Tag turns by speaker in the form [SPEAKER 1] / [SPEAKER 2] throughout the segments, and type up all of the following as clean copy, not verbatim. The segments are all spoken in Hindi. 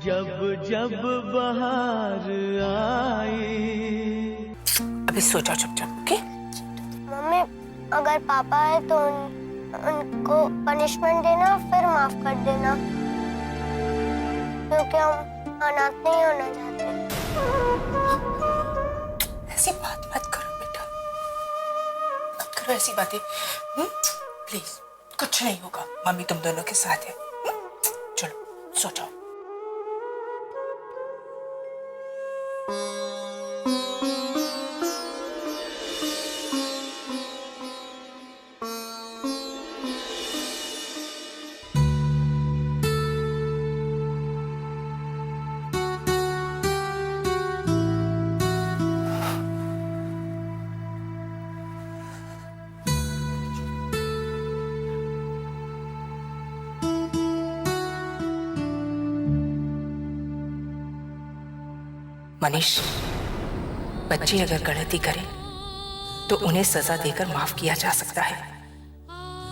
[SPEAKER 1] जब जब बहार आई।
[SPEAKER 2] अभी सो जाओ चुपचाप, ओके?
[SPEAKER 3] मम्मी, अगर पापा है तो उनको पनिशमेंट देना, फिर माफ कर देना, क्योंकि हम अनाथ नहीं होना चाहते।
[SPEAKER 2] ऐसी बात मत करो बेटा, मत करो ऐसी बातें। प्लीज, कुछ नहीं होगा, मम्मी तुम दोनों के साथ है। चलो सो जाओ। मनीष, बच्चे अगर गलती करें तो उन्हें सजा देकर माफ किया जा सकता है,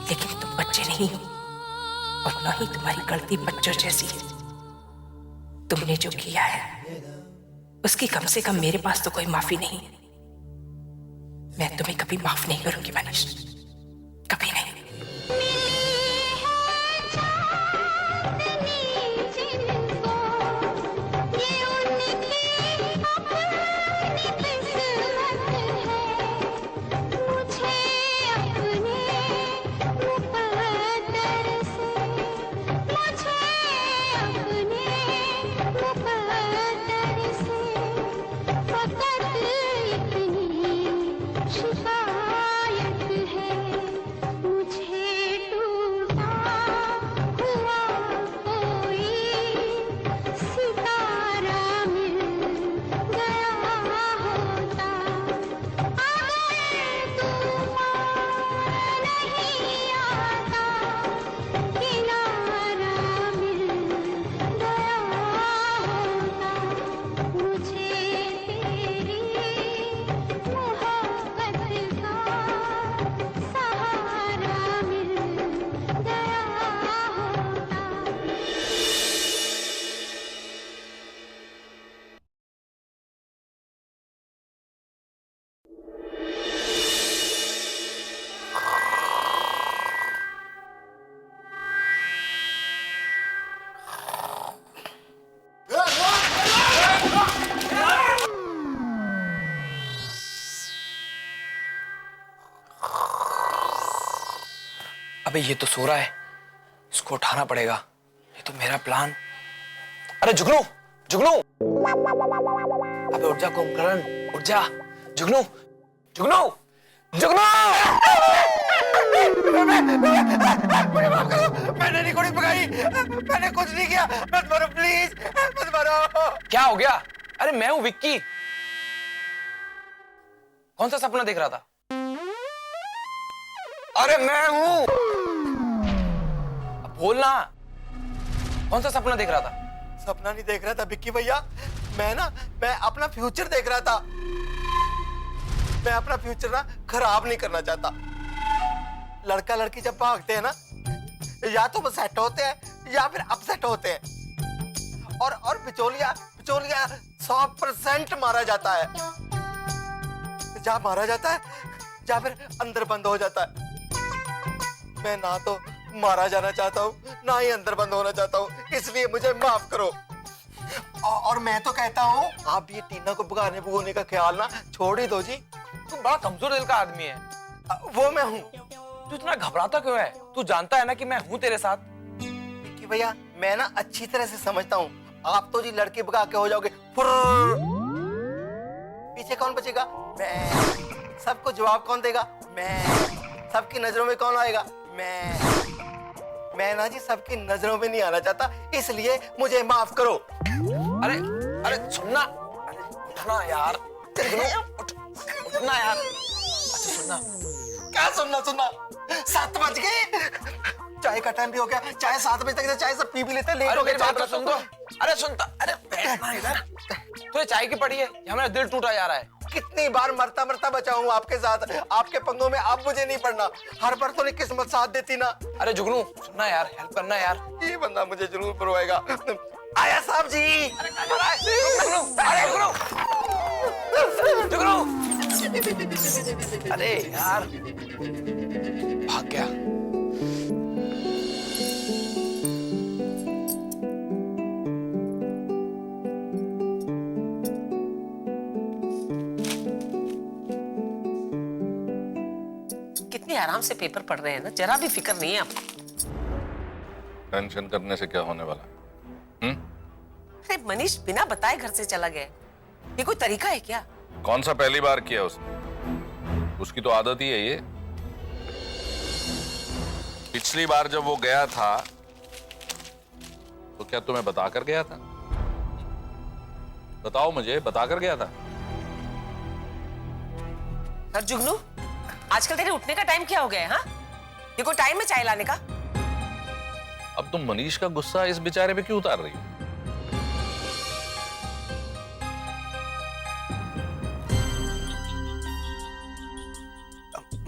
[SPEAKER 2] लेकिन तुम बच्चे नहीं हो और न ही तुम्हारी गलती बच्चों जैसी है। तुमने जो किया है उसकी कम से कम मेरे पास तो कोई माफी नहीं है। मैं तुम्हें कभी माफ नहीं करूंगी मनीष, कभी नहीं।
[SPEAKER 4] अबे ये तो सो रहा है, इसको उठाना पड़ेगा। ये तो मेरा प्लान। अरे जुगनू, जुगनू, अबे उठ जा कुंभकर्ण, उठ जा। जुगनू, जुगनू, जुगनू। मैंने नहीं गोली पकाई, मैंने कुछ नहीं किया। मत मारो प्लीज, मत मारो। क्या हो गया? अरे मैं हूं विक्की। कौन सा सपना देख रहा था? अरे मैं हूं। अब बोलना, कौन सा सपना देख रहा था?
[SPEAKER 5] सपना नहीं देख रहा था विक्की भैया, मैं अपना फ्यूचर देख रहा था। मैं अपना फ्यूचर ना खराब नहीं करना चाहता। लड़का लड़की जब भागते हैं ना, या तो वो सेट होते हैं या फिर अपसेट होते हैं। और बिचौलिया 100% मारा जाता है। या मारा जाता है या फिर अंदर बंद हो जाता है। मैं ना तो मारा जाना चाहता हूँ, ना ही अंदर बंद होना चाहता हूँ, इसलिए मुझे माफ करो। और मैं तो कहता हूँ आप ये टीना को भगाने भगोने का ख्याल ना छोड़ ही दो जी।
[SPEAKER 4] तू बड़ा कमजोर दिल का आदमी है।
[SPEAKER 5] वो मैं हूँ।
[SPEAKER 4] तू इतना घबराता क्यों है? तू जानता है ना कि मैं हूँ तेरे साथ।
[SPEAKER 5] कि भैया मैं ना अच्छी तरह से समझता हूँ, आप तो जी लड़की भगा के हो जाओगे, पीछे कौन बचेगा? मैं। सबको जवाब कौन देगा? मैं। सबकी नजरों में कौन आएगा? मैं ना जी सबकी नजरों में नहीं आना चाहता, इसलिए मुझे माफ करो।
[SPEAKER 4] अरे अरे सुनना, अरे उठना यार, उठना यार। अच्छा सुनना।
[SPEAKER 5] क्या सुनना? 7 बज गए, चाय का टाइम भी हो गया। चाय 7 बजे तक चाय सब पी भी लेते हैं, लेट हो गए।
[SPEAKER 4] बात तो सुन दो। अरे सुनता, अरे बैठना इधर। तुझे चाय की पड़ी है या मेरा दिल टूटा जा रहा है?
[SPEAKER 5] कितनी बार मरता मरता बचा हूँ आपके साथ, आपके पंगों में अब मुझे नहीं पड़ना। हर बार तो नहीं किस्मत साथ देती ना।
[SPEAKER 4] अरे जुगनू सुनना यार, हेल्प करना यार।
[SPEAKER 5] ये बंदा मुझे जरूर बुलवाएगा। आया साहब जी।
[SPEAKER 4] अरे यार भाग गया।
[SPEAKER 6] कितनी आराम से पेपर पढ़ रहे हैं ना, जरा भी फिक्र नहीं है आपको।
[SPEAKER 7] टेंशन करने से क्या होने वाला है?
[SPEAKER 6] अरे मनीष बिना बताए घर से चला गया, ये कोई तरीका है क्या?
[SPEAKER 7] कौन सा पहली बार किया उसने? उसकी तो आदत ही है ये। पिछली बार जब वो गया था तो क्या तुम्हें बताकर गया था? बताओ मुझे, बताकर गया था?
[SPEAKER 6] और जुगनू, आजकल तेरे उठने का टाइम क्या हो गया है? हाँ, ये कोई टाइम है चाय लाने का?
[SPEAKER 7] अब तुम मनीष का गुस्सा इस बेचारे पे क्यों उतार रही हो?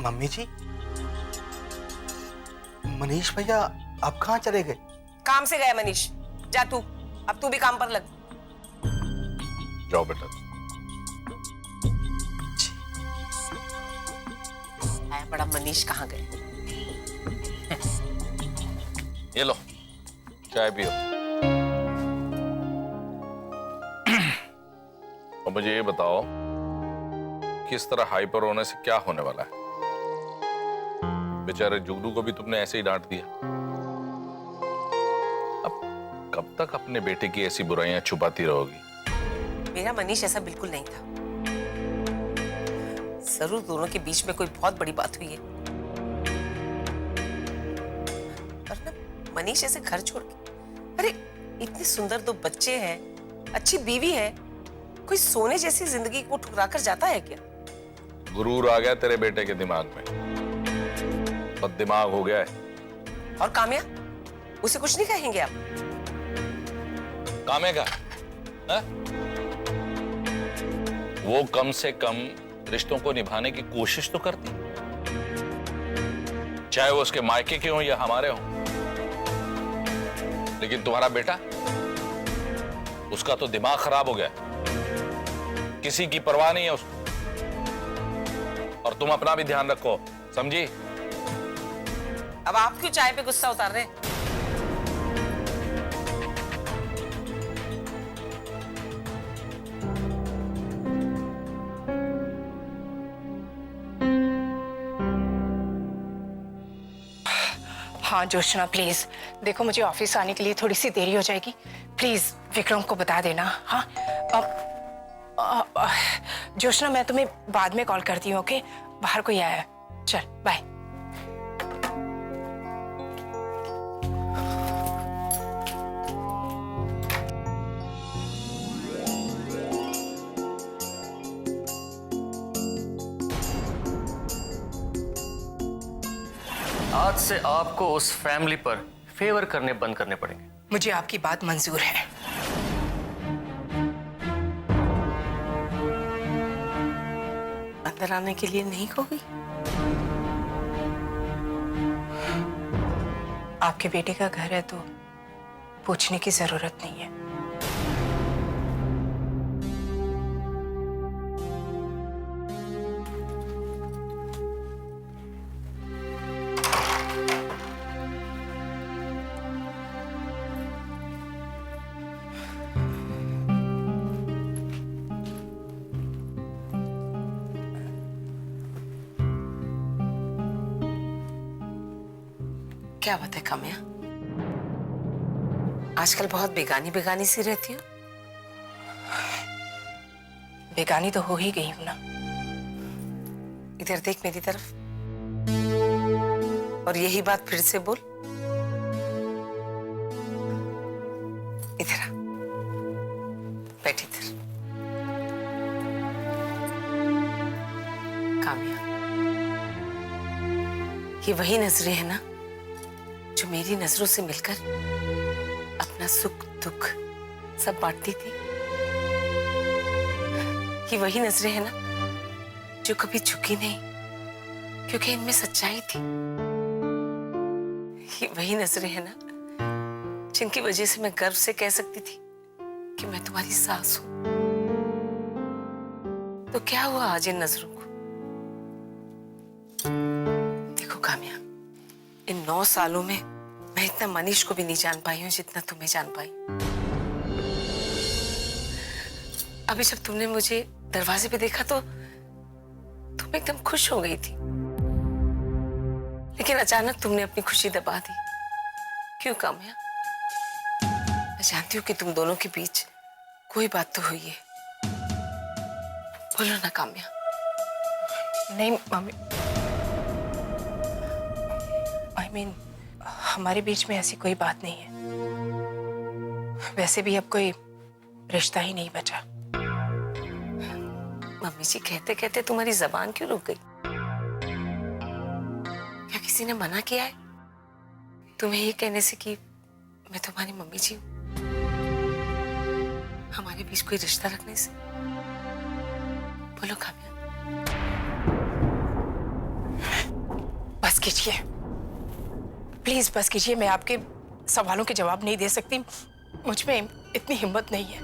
[SPEAKER 5] मम्मी जी, मनीष भैया अब कहाँ चले गए?
[SPEAKER 6] काम से गया मनीष, जा तू, अब तू भी काम पर लग।
[SPEAKER 7] जाओ बेटा।
[SPEAKER 6] आया बड़ा मनीष कहाँ गए?
[SPEAKER 7] ये लो चाय पियो। और मुझे ये बताओ, किस तरह हाइपर होने से क्या होने वाला है? बेचारे जुगनू को भी तुमने ऐसे ही डांट दिया। अब कब तक अपने बेटे की ऐसी बुराइयां छुपाती रहोगी?
[SPEAKER 6] मेरा मनीष ऐसा बिल्कुल नहीं था। जरूर दोनों के बीच में कोई बहुत बड़ी बात हुई है, वरना मनीष ऐसे घर छोड़ के, अरे इतने सुंदर दो बच्चे हैं, अच्छी बीवी है, कोई सोने जैसी जिंदगी को ठुकरा कर जाता है क्या?
[SPEAKER 7] गुरूर आ गया तेरे बेटे के दिमाग में, बद दिमाग हो गया है।
[SPEAKER 6] और काम्या, उसे कुछ नहीं कहेंगे आप?
[SPEAKER 7] काम्या का है? वो कम से कम रिश्तों को निभाने की कोशिश तो करती, चाहे वो उसके मायके के हों या हमारे हों। लेकिन तुम्हारा बेटा, उसका तो दिमाग खराब हो गया, किसी की परवाह नहीं है उसको। और तुम अपना भी ध्यान रखो, समझी?
[SPEAKER 6] अब आप क्यों चाय पे गुस्सा उतार रहे हैं?
[SPEAKER 2] हाँ जोशना प्लीज, देखो मुझे ऑफिस आने के लिए थोड़ी सी देरी हो जाएगी, प्लीज विक्रम को बता देना। हाँ जोशना, मैं तुम्हें बाद में कॉल करती हूँ, ओके? बाहर कोई आया है, चल बाय।
[SPEAKER 1] आज से आपको उस फैमिली पर फेवर करने बंद करने पड़ेंगे।
[SPEAKER 2] मुझे आपकी बात मंजूर है।
[SPEAKER 6] अंदर आने के लिए नहीं होगी?
[SPEAKER 2] आपके बेटे का घर है तो पूछने की जरूरत नहीं है।
[SPEAKER 6] क्या बात है काम्या, आजकल बहुत बेगानी बेगानी सी रहती हो?
[SPEAKER 2] बेगानी तो हो ही गई हूं ना।
[SPEAKER 6] इधर देख मेरी तरफ, और यही बात फिर से बोल। इधर आ, बैठ इधर। काम्या, ये वही नजरें है ना जो मेरी नजरों से मिलकर अपना सुख दुख सब बांटती थी? ये वही नजरें है ना जो कभी झुकी नहीं, क्योंकि इनमें सच्चाई थी? ये वही नजरें है ना जिनकी वजह से मैं गर्व से कह सकती थी कि मैं तुम्हारी सास हूं। तो क्या हुआ आज इन नजरों को? देखो काम्या, इन 9 सालों में मैं इतना मनीष को भी नहीं जान पाई हूं जितना तुम्हें जान पाई। अभी जब तुमने मुझे दरवाजे पे देखा तो तुम एकदम खुश हो गई थी, लेकिन अचानक तुमने अपनी खुशी दबा दी। क्यों काम्या? मैं जानती हूँ कि तुम दोनों के बीच कोई बात तो हुई है। बोलो ना काम्या।
[SPEAKER 2] नहीं मम्मी, आई मीन हमारे बीच में ऐसी कोई बात नहीं है। वैसे भी अब कोई रिश्ता ही नहीं बचा।
[SPEAKER 6] मम्मी जी, कहते कहते तुम्हारी जबान क्यों रुक गई? क्या किसी ने मना किया है तुम्हें ये कहने से कि मैं तुम्हारी मम्मी जी हूं? हमारे बीच कोई रिश्ता रखने से? बोलो काम्या।
[SPEAKER 2] बस कीजिए प्लीज, बस कीजिए। मैं आपके सवालों के जवाब नहीं दे सकती। मुझ में इतनी हिम्मत नहीं है।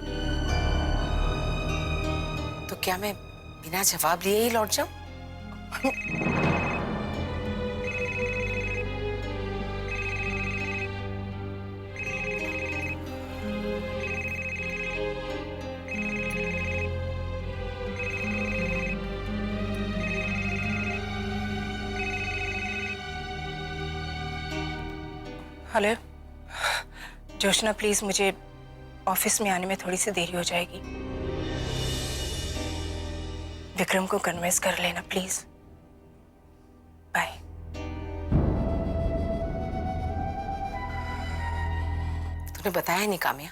[SPEAKER 6] तो क्या मैं बिना जवाब लिए ही लौट जाऊं?
[SPEAKER 2] हेलो जोशना, प्लीज मुझे ऑफिस में आने में थोड़ी सी देरी हो जाएगी। विक्रम को कन्विंस कर लेना प्लीज। बाय।
[SPEAKER 6] तूने बताया नहीं काम्या,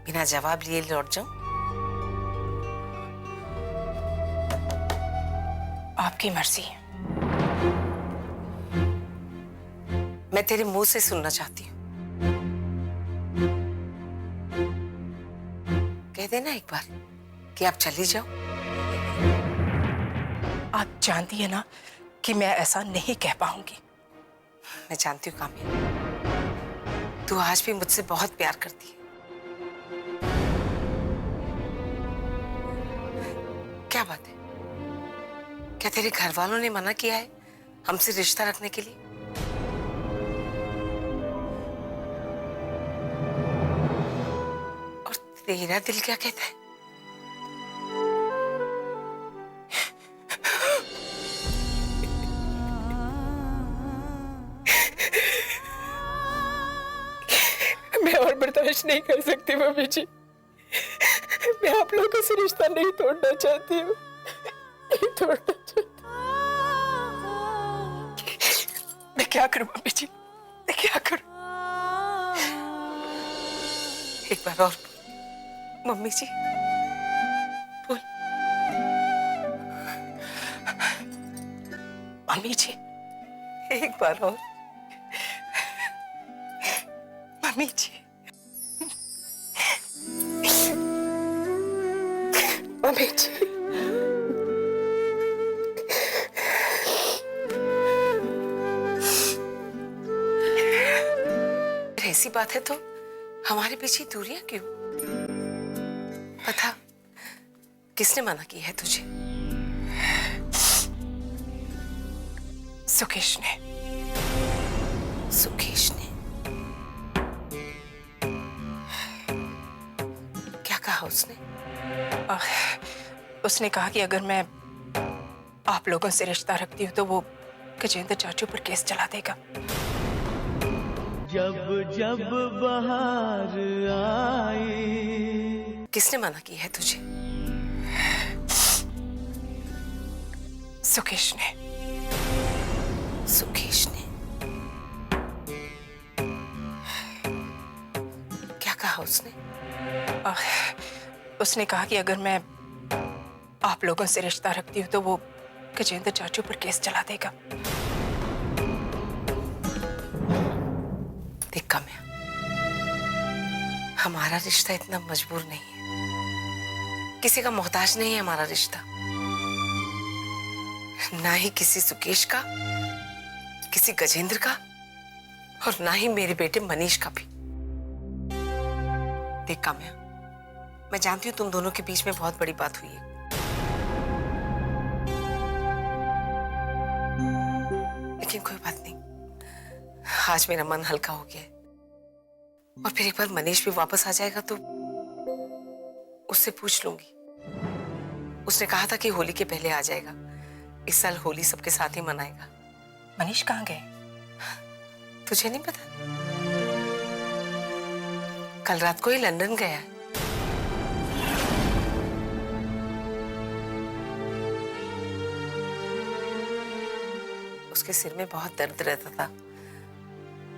[SPEAKER 6] बिना जवाब लिए लौट जाऊं?
[SPEAKER 2] आपकी मर्जी।
[SPEAKER 6] मैं तेरे मुंह से सुनना चाहती हूँ। कह देना एक बार कि आप चली जाओ।
[SPEAKER 2] आप जानती है ना कि मैं ऐसा नहीं कह पाऊंगी।
[SPEAKER 6] मैं जानती हूँ काम्या, तू आज भी मुझसे बहुत प्यार करती है। क्या बात है? क्या तेरे घर वालों ने मना किया है हमसे रिश्ता रखने के लिए? और तेरा दिल क्या कहता है?
[SPEAKER 2] मैं और बर्दाश्त नहीं कर सकती मम्मी जी। मैं आप लोगों से रिश्ता नहीं तोड़ना चाहती हूँ, नहीं तोड़ना चाहती। मैं क्या करूँ मम्मी जी, मैं क्या करूँ?
[SPEAKER 6] एक बार और मम्मी जी बोल।
[SPEAKER 2] मम्मी जी,
[SPEAKER 6] एक बार और
[SPEAKER 2] मम्मी जी, मम्मी जी।
[SPEAKER 6] ऐसी बात है तो हमारे पीछे दूरियां क्यों? पता किसने मना की है तुझे?
[SPEAKER 2] सुकेश ने।
[SPEAKER 6] सुकेश ने? क्या कहा उसने?
[SPEAKER 2] उसने कहा कि अगर मैं आप लोगों से रिश्ता रखती हूँ तो वो गजेंद्र चाचू पर केस चला देगा।
[SPEAKER 8] जब जब बहार आए।
[SPEAKER 6] किसने मना की है तुझे?
[SPEAKER 2] सुकेश ने।
[SPEAKER 6] सुकेश ने? क्या कहा उसने?
[SPEAKER 2] उसने कहा कि अगर मैं आप लोगों से रिश्ता रखती हूँ तो वो गजेंद्र चाचू पर केस चला देगा।
[SPEAKER 6] देख काम्या, हमारा रिश्ता इतना मजबूर नहीं है, किसी का मोहताज नहीं है हमारा रिश्ता। ना ही किसी सुकेश का, किसी गजेंद्र का, और ना ही मेरे बेटे मनीष का भी। देख काम्या, मैं जानती हूँ तुम दोनों के बीच में बहुत बड़ी बात हुई है, लेकिन कोई बात नहीं, आज मेरा मन हल्का हो गया है। और फिर एक बार मनीष भी वापस आ जाएगा तो उससे पूछ लूंगी। उसने कहा था कि होली के पहले आ जाएगा। इस साल होली सबके साथ ही मनाएगा।
[SPEAKER 2] मनीष कहाँ गए?
[SPEAKER 6] तुझे नहीं पता? कल रात को ही लंदन गया है। उसके सिर में बहुत दर्द रहता था,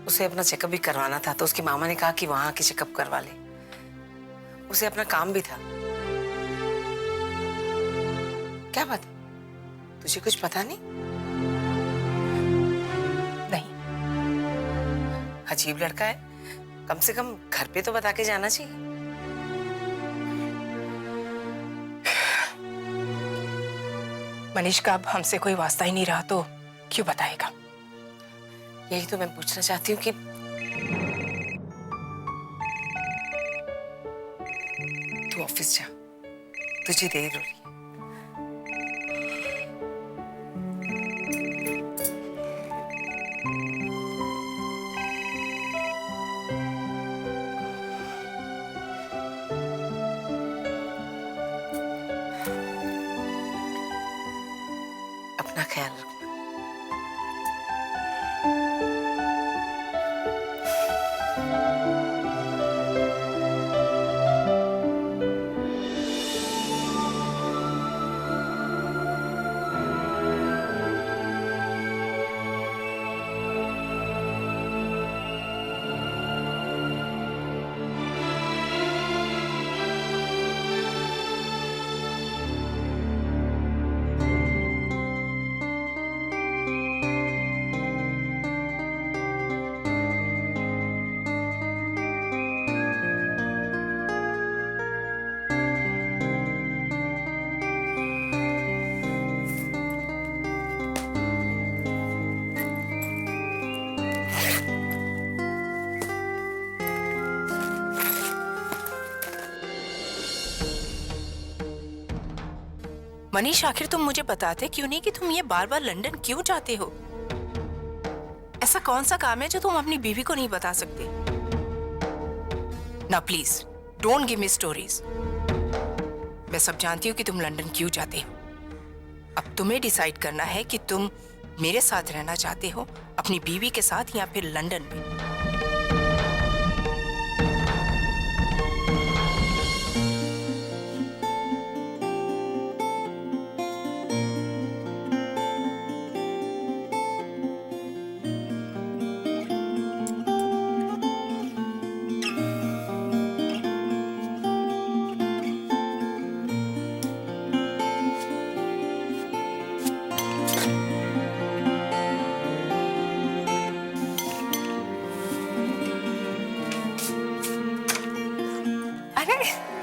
[SPEAKER 6] उसे अपना चेकअप भी करवाना था, तो उसकी मामा ने कहा कि वहां आके चेकअप करवा ले। उसे अपना काम भी था। क्या बात है, तुझे कुछ पता नहीं?
[SPEAKER 2] नहीं।
[SPEAKER 6] अजीब लड़का है, कम से कम घर पे तो बता के जाना चाहिए।
[SPEAKER 2] मनीष का अब हमसे कोई वास्ता ही नहीं रहा तो क्यों बताएगा?
[SPEAKER 6] यही तो मैं पूछना चाहती हूँ कि तू ऑफिस जा, तुझे देर हो रही है। अपना ख्याल रखना।
[SPEAKER 2] मनीष, आखिर तुम मुझे बताते क्यों नहीं कि तुम ये बार बार लंदन क्यों जाते हो? ऐसा कौन सा काम है जो तुम अपनी बीवी को नहीं बता सकते? ना please, don't give me stories. मैं सब जानती हूँ कि तुम लंदन क्यों जाते हो। अब तुम्हें डिसाइड करना है कि तुम मेरे साथ रहना चाहते हो, अपनी बीवी के साथ, या फिर लंदन में।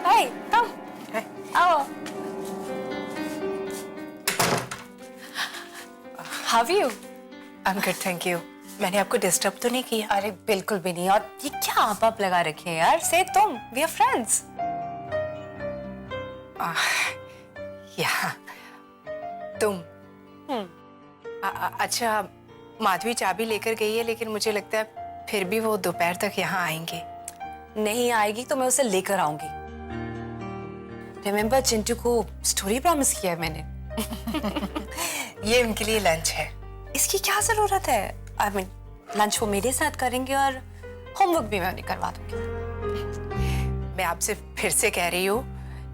[SPEAKER 3] Hey, come. आओ.
[SPEAKER 2] How are you? I'm good, thank you. मैंने आपको डिस्टर्ब तो नहीं किया?
[SPEAKER 9] अरे बिल्कुल भी नहीं। और ये क्या आप लगा रखे हैं यार? से तुम, we are friends.
[SPEAKER 2] या तुम? अच्छा, माधवी चाबी लेकर गई है, लेकिन मुझे लगता है फिर भी वो दोपहर तक यहाँ आएंगे।
[SPEAKER 9] नहीं आएगी तो मैं उसे लेकर आऊंगी। रिमेम्बर, चिंटू को स्टोरी प्रॉमिस किया है मैंने।
[SPEAKER 2] ये उनके लिए लंच है।
[SPEAKER 9] इसकी क्या जरूरत है? आई मीन, लंच वो मेरे साथ करेंगे और होमवर्क भी मैं उन्हें करवा दूंगी।
[SPEAKER 2] मैं आपसे फिर से कह रही हूँ,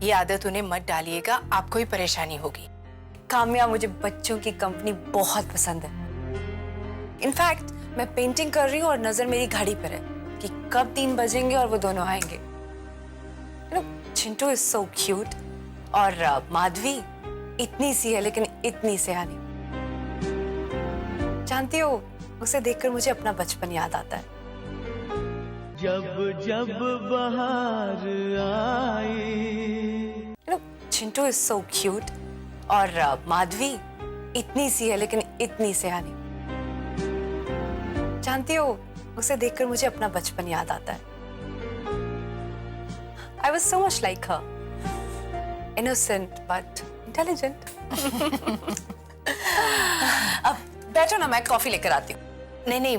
[SPEAKER 2] ये आदत उन्हें मत डालिएगा, आपको ही परेशानी होगी।
[SPEAKER 9] काम्या, मुझे बच्चों की कंपनी बहुत पसंद है। इनफैक्ट मैं पेंटिंग कर रही हूँ और नजर मेरी घड़ी पर है कि कब 3 बजेंगे और वो दोनों आएंगे। चिंटू इज सो क्यूट और माधवी इतनी सी है लेकिन इतनी सयानी। जानती हो, उसे देखकर मुझे अपना बचपन याद आता है।
[SPEAKER 8] जब जब बहार आए।
[SPEAKER 9] चिंटू इज सो क्यूट और माधवी इतनी सी है लेकिन इतनी सयानी। जानती हो, उसे देखकर मुझे अपना बचपन याद आता है। I was so much like her. Innocent but intelligent. अब बैठो ना, मैं कॉफी लेकर आती हूँ.
[SPEAKER 2] नहीं नहीं,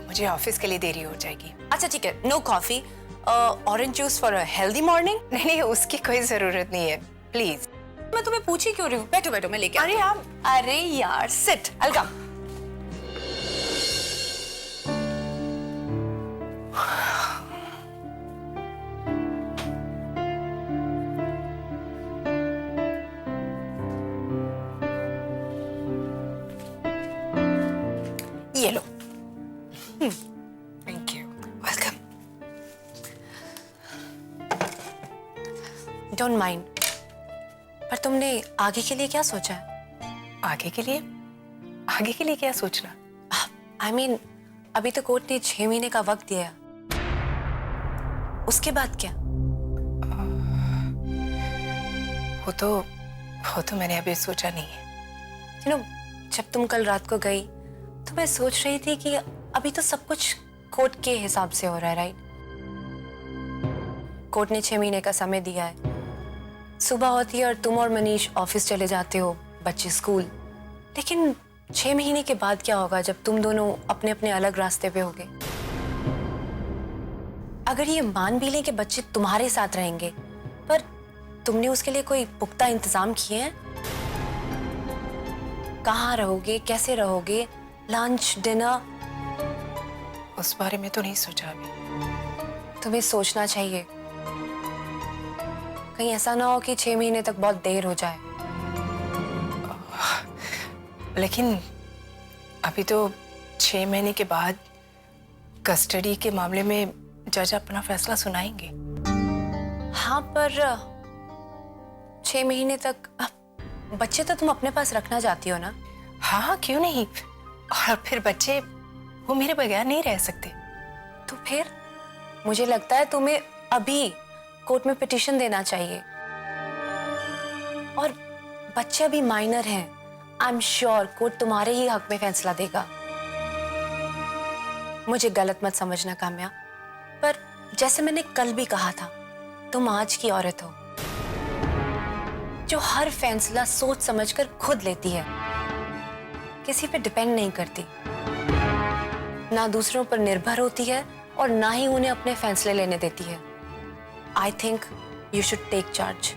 [SPEAKER 2] मुझे ऑफिस के लिए देरी हो जाएगी.
[SPEAKER 9] अच्छा ठीक है, no coffee. Orange juice for a healthy morning.
[SPEAKER 2] नहीं नहीं, उसकी कोई जरूरत नहीं है, प्लीज.
[SPEAKER 9] मैं तुम्हें पूछ ही क्यों रही हूँ? बैठो बैठो, मैं लेके.
[SPEAKER 2] अरे आप.
[SPEAKER 9] अरे यार, सिट. I'll come.
[SPEAKER 2] ये लो. Thank you. Welcome.
[SPEAKER 9] Don't mind. पर तुमने आगे के लिए क्या सोचा है?
[SPEAKER 2] आगे के लिए? आगे के लिए क्या सोचना?
[SPEAKER 9] I mean, अभी तो कोर्ट ने 6 महीने का वक्त दिया. उसके बाद क्या?
[SPEAKER 2] वो तो मैंने अभी सोचा नहीं है.
[SPEAKER 9] You know, जब तुम कल रात को गई तो मैं सोच रही थी कि अभी तो सब कुछ कोर्ट के हिसाब से हो रहा है, राइट? कोर्ट ने 6 महीने का समय दिया है. सुबह होती है और तुम और मनीष ऑफिस चले जाते हो, बच्चे स्कूल. लेकिन 6 महीने के बाद क्या होगा जब तुम दोनों अपने अपने अलग रास्ते पे होगे? अगर ये मान भी लें कि बच्चे तुम्हारे साथ रहेंगे, पर तुमने उसके लिए कोई पुख्ता इंतजाम किए हैं? कहाँ रहोगे, कैसे रहोगे, लंच, डिनर?
[SPEAKER 2] उस बारे में तो नहीं सोचा अभी.
[SPEAKER 9] तुम्हें सोचना चाहिए. कहीं ऐसा ना हो कि 6 महीने तक बहुत देर हो जाए.
[SPEAKER 2] लेकिन अभी तो 6 महीने के बाद कस्टडी के मामले में जज अपना फैसला सुनाएंगे.
[SPEAKER 9] हाँ, पर 6 महीने तक बच्चे तो तुम अपने पास रखना चाहती हो ना?
[SPEAKER 2] हाँ, क्यों नहीं. और फिर बच्चे वो मेरे बगैर नहीं रह सकते.
[SPEAKER 9] तो फिर मुझे लगता है तुम्हें अभी कोर्ट में पिटीशन देना चाहिए. और बच्चे अभी माइनर हैं. आई एम श्योर कोर्ट तुम्हारे ही हक में फैसला देगा. मुझे गलत मत समझना काम्या, पर जैसे मैंने कल भी कहा था, तुम आज की औरत हो जो हर फैसला सोच समझकर खुद लेती है, किसी पे डिपेंड नहीं करती, ना दूसरों पर निर्भर होती है और ना ही उन्हें अपने फैसले लेने देती है. I think you should take charge.